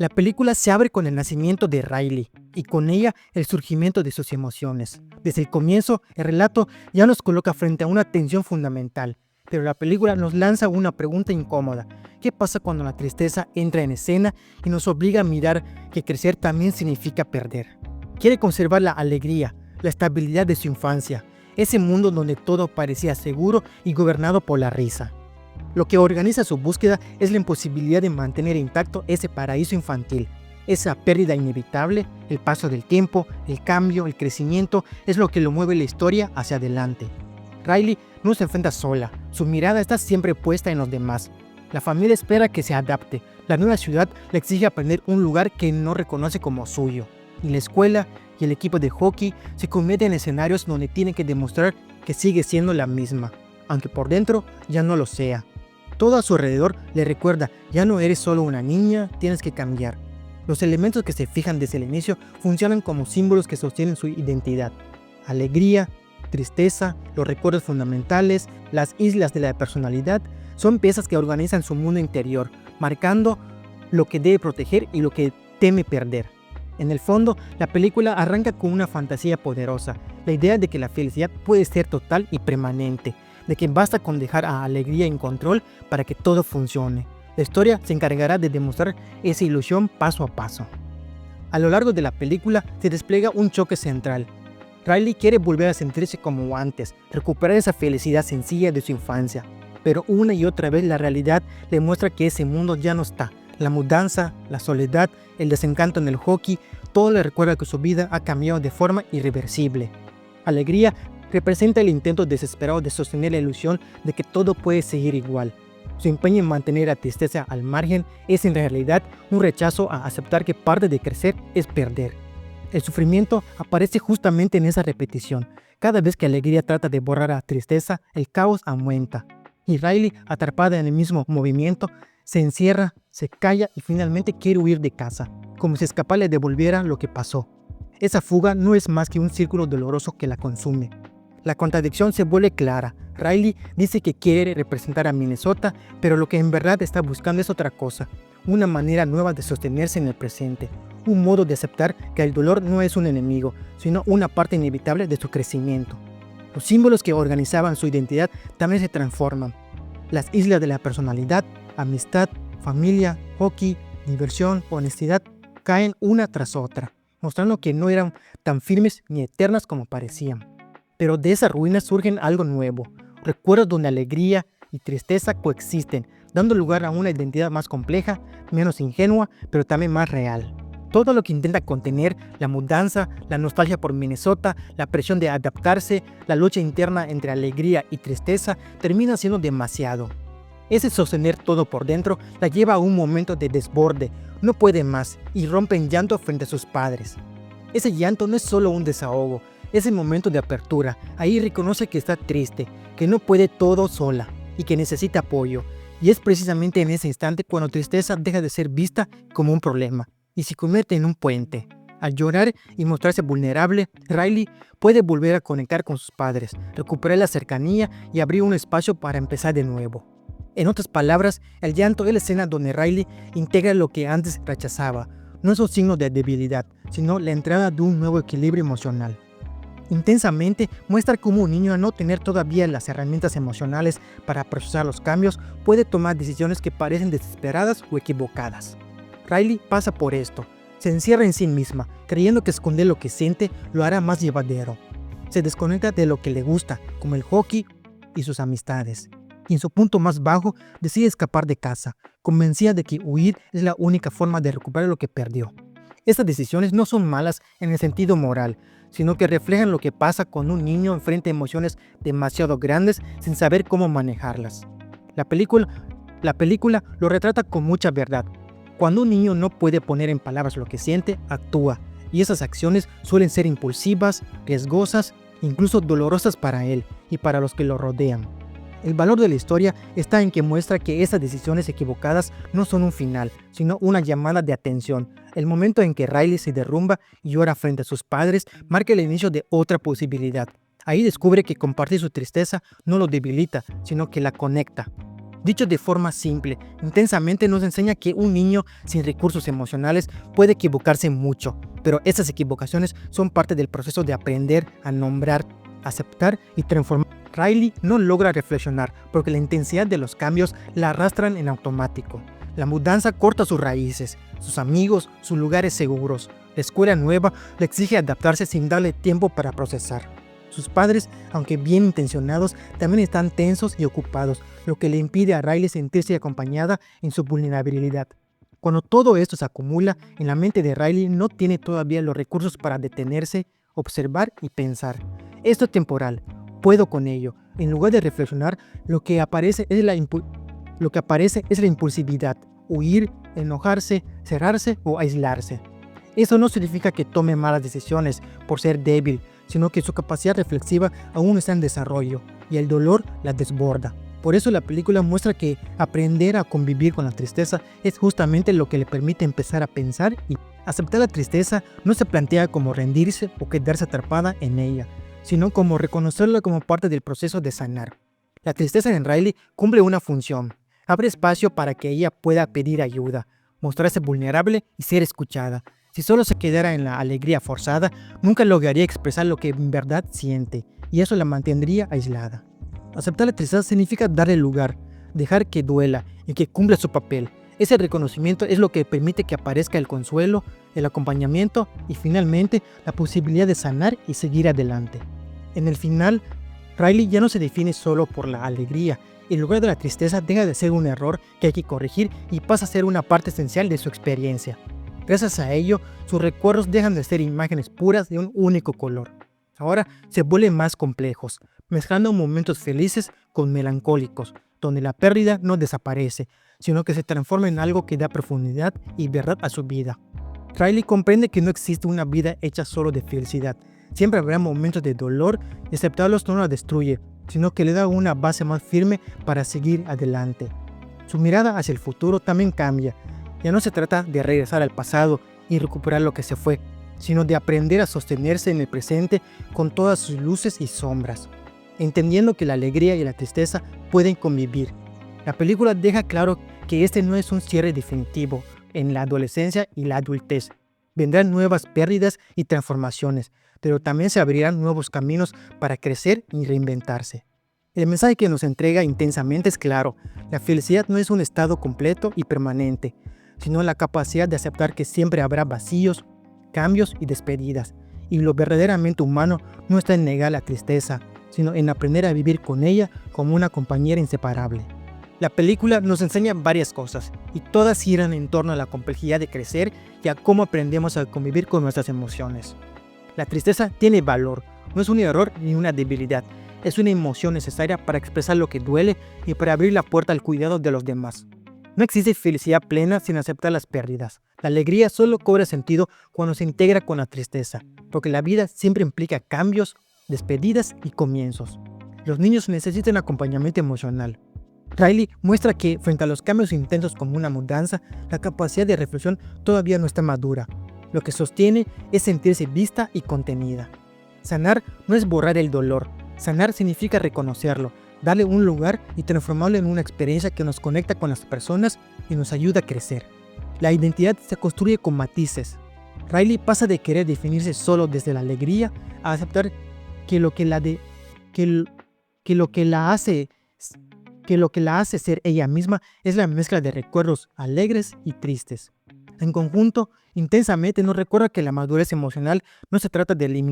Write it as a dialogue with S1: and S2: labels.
S1: La película se abre con el nacimiento de Riley y con ella el surgimiento de sus emociones. Desde el comienzo, el relato ya nos coloca frente a una tensión fundamental, pero la película nos lanza una pregunta incómoda. ¿Qué pasa cuando la tristeza entra en escena y nos obliga a mirar que crecer también significa perder? Quiere conservar la alegría, la estabilidad de su infancia, ese mundo donde todo parecía seguro y gobernado por la risa. Lo que organiza su búsqueda es la imposibilidad de mantener intacto ese paraíso infantil. Esa pérdida inevitable, el paso del tiempo, el cambio, el crecimiento, es lo que lo mueve la historia hacia adelante. Riley no se enfrenta sola, su mirada está siempre puesta en los demás. La familia espera que se adapte, la nueva ciudad le exige aprender un lugar que no reconoce como suyo. Y la escuela y el equipo de hockey se convierten en escenarios donde tiene que demostrar que sigue siendo la misma, aunque por dentro ya no lo sea. Todo a su alrededor le recuerda, ya no eres solo una niña, tienes que cambiar. Los elementos que se fijan desde el inicio funcionan como símbolos que sostienen su identidad. Alegría, tristeza, los recuerdos fundamentales, las islas de la personalidad, son piezas que organizan su mundo interior, marcando lo que debe proteger y lo que teme perder. En el fondo, la película arranca con una fantasía poderosa, la idea de que la felicidad puede ser total y permanente, de que basta con dejar a alegría en control para que todo funcione. La historia se encargará de demostrar esa ilusión paso a paso. A lo largo de la película se despliega un choque central. Riley quiere volver a sentirse como antes, recuperar esa felicidad sencilla de su infancia, pero una y otra vez la realidad le muestra que ese mundo ya no está. La mudanza, la soledad, el desencanto en el hockey, todo le recuerda que su vida ha cambiado de forma irreversible. Alegría representa el intento desesperado de sostener la ilusión de que todo puede seguir igual. Su empeño en mantener la tristeza al margen es en realidad un rechazo a aceptar que parte de crecer es perder. El sufrimiento aparece justamente en esa repetición. Cada vez que alegría trata de borrar la tristeza, el caos aumenta. Y Riley, atrapada en el mismo movimiento, se encierra, se calla y finalmente quiere huir de casa, como si escapar le devolviera lo que pasó. Esa fuga no es más que un círculo doloroso que la consume. La contradicción se vuelve clara. Riley dice que quiere representar a Minnesota, pero lo que en verdad está buscando es otra cosa, una manera nueva de sostenerse en el presente, un modo de aceptar que el dolor no es un enemigo, sino una parte inevitable de su crecimiento. Los símbolos que organizaban su identidad también se transforman. Las islas de la personalidad, amistad, familia, hockey, diversión, honestidad, caen una tras otra, mostrando que no eran tan firmes ni eternas como parecían. Pero de esas ruinas surgen algo nuevo, recuerdos donde alegría y tristeza coexisten, dando lugar a una identidad más compleja, menos ingenua, pero también más real. Todo lo que intenta contener, la mudanza, la nostalgia por Minnesota, la presión de adaptarse, la lucha interna entre alegría y tristeza, termina siendo demasiado. Ese sostener todo por dentro la lleva a un momento de desborde, no puede más y rompe en llanto frente a sus padres. Ese llanto no es solo un desahogo, es el momento de apertura. Ahí reconoce que está triste, que no puede todo sola y que necesita apoyo. Y es precisamente en ese instante cuando tristeza deja de ser vista como un problema y se convierte en un puente. Al llorar y mostrarse vulnerable, Riley puede volver a conectar con sus padres, recuperar la cercanía y abrir un espacio para empezar de nuevo. En otras palabras, el llanto es la escena donde Riley integra lo que antes rechazaba. No es un signo de debilidad, sino la entrada de un nuevo equilibrio emocional. Intensamente muestra cómo un niño, al no tener todavía las herramientas emocionales para procesar los cambios, puede tomar decisiones que parecen desesperadas o equivocadas. Riley pasa por esto. Se encierra en sí misma, creyendo que esconder lo que siente lo hará más llevadero. Se desconecta de lo que le gusta, como el hockey y sus amistades. Y en su punto más bajo decide escapar de casa, convencida de que huir es la única forma de recuperar lo que perdió. Estas decisiones no son malas en el sentido moral, sino que reflejan lo que pasa cuando un niño enfrenta emociones demasiado grandes sin saber cómo manejarlas. La película lo retrata con mucha verdad. Cuando un niño no puede poner en palabras lo que siente, actúa, y esas acciones suelen ser impulsivas, riesgosas, incluso dolorosas para él y para los que lo rodean. El valor de la historia está en que muestra que esas decisiones equivocadas no son un final, sino una llamada de atención. El momento en que Riley se derrumba y llora frente a sus padres marca el inicio de otra posibilidad. Ahí descubre que compartir su tristeza no lo debilita, sino que la conecta. Dicho de forma simple, Intensamente nos enseña que un niño sin recursos emocionales puede equivocarse mucho, pero esas equivocaciones son parte del proceso de aprender a nombrar, aceptar y transformar. Riley no logra reflexionar porque la intensidad de los cambios la arrastran en automático. La mudanza corta sus raíces, sus amigos, sus lugares seguros. La escuela nueva le exige adaptarse sin darle tiempo para procesar. Sus padres, aunque bien intencionados, también están tensos y ocupados, lo que le impide a Riley sentirse acompañada en su vulnerabilidad. Cuando todo esto se acumula, en la mente de Riley no tiene todavía los recursos para detenerse, observar y pensar. Esto es temporal, puedo con ello. En lugar de reflexionar, lo que aparece es la impulsividad, huir, enojarse, cerrarse o aislarse. Eso no significa que tome malas decisiones por ser débil, sino que su capacidad reflexiva aún está en desarrollo y el dolor la desborda. Por eso la película muestra que aprender a convivir con la tristeza es justamente lo que le permite empezar a pensar y aceptar la tristeza. No se plantea como rendirse o quedarse atrapada en ella, sino como reconocerla como parte del proceso de sanar. La tristeza en Riley cumple una función. Abre espacio para que ella pueda pedir ayuda, mostrarse vulnerable y ser escuchada. Si solo se quedara en la alegría forzada, nunca lograría expresar lo que en verdad siente, y eso la mantendría aislada. Aceptar la tristeza significa darle lugar, dejar que duela y que cumpla su papel. Ese reconocimiento es lo que permite que aparezca el consuelo, el acompañamiento y finalmente la posibilidad de sanar y seguir adelante. En el final, Riley ya no se define solo por la alegría. El lugar de la tristeza deja de ser un error que hay que corregir y pasa a ser una parte esencial de su experiencia. Gracias a ello, sus recuerdos dejan de ser imágenes puras de un único color. Ahora se vuelven más complejos, mezclando momentos felices con melancólicos, donde la pérdida no desaparece, sino que se transforma en algo que da profundidad y verdad a su vida. Riley comprende que no existe una vida hecha solo de felicidad. Siempre habrá momentos de dolor y aceptarlos no la destruye, sino que le da una base más firme para seguir adelante. Su mirada hacia el futuro también cambia. Ya no se trata de regresar al pasado y recuperar lo que se fue, sino de aprender a sostenerse en el presente con todas sus luces y sombras, entendiendo que la alegría y la tristeza pueden convivir. La película deja claro que este no es un cierre definitivo en la adolescencia y la adultez. Vendrán nuevas pérdidas y transformaciones, pero también se abrirán nuevos caminos para crecer y reinventarse. El mensaje que nos entrega Intensamente es claro: la felicidad no es un estado completo y permanente, sino la capacidad de aceptar que siempre habrá vacíos, cambios y despedidas. Y lo verdaderamente humano no está en negar la tristeza, sino en aprender a vivir con ella como una compañera inseparable. La película nos enseña varias cosas, y todas giran en torno a la complejidad de crecer y a cómo aprendemos a convivir con nuestras emociones. La tristeza tiene valor, no es un error ni una debilidad, es una emoción necesaria para expresar lo que duele y para abrir la puerta al cuidado de los demás. No existe felicidad plena sin aceptar las pérdidas. La alegría solo cobra sentido cuando se integra con la tristeza, porque la vida siempre implica cambios, despedidas y comienzos. Los niños necesitan acompañamiento emocional. Riley muestra que, frente a los cambios intensos como una mudanza, la capacidad de reflexión todavía no está madura. Lo que sostiene es sentirse vista y contenida. Sanar no es borrar el dolor. Sanar significa reconocerlo, darle un lugar y transformarlo en una experiencia que nos conecta con las personas y nos ayuda a crecer. La identidad se construye con matices. Riley pasa de querer definirse solo desde la alegría a aceptar que lo que la hace ser ella misma es la mezcla de recuerdos alegres y tristes. En conjunto, Intensamente nos recuerda que la madurez emocional no se trata de eliminar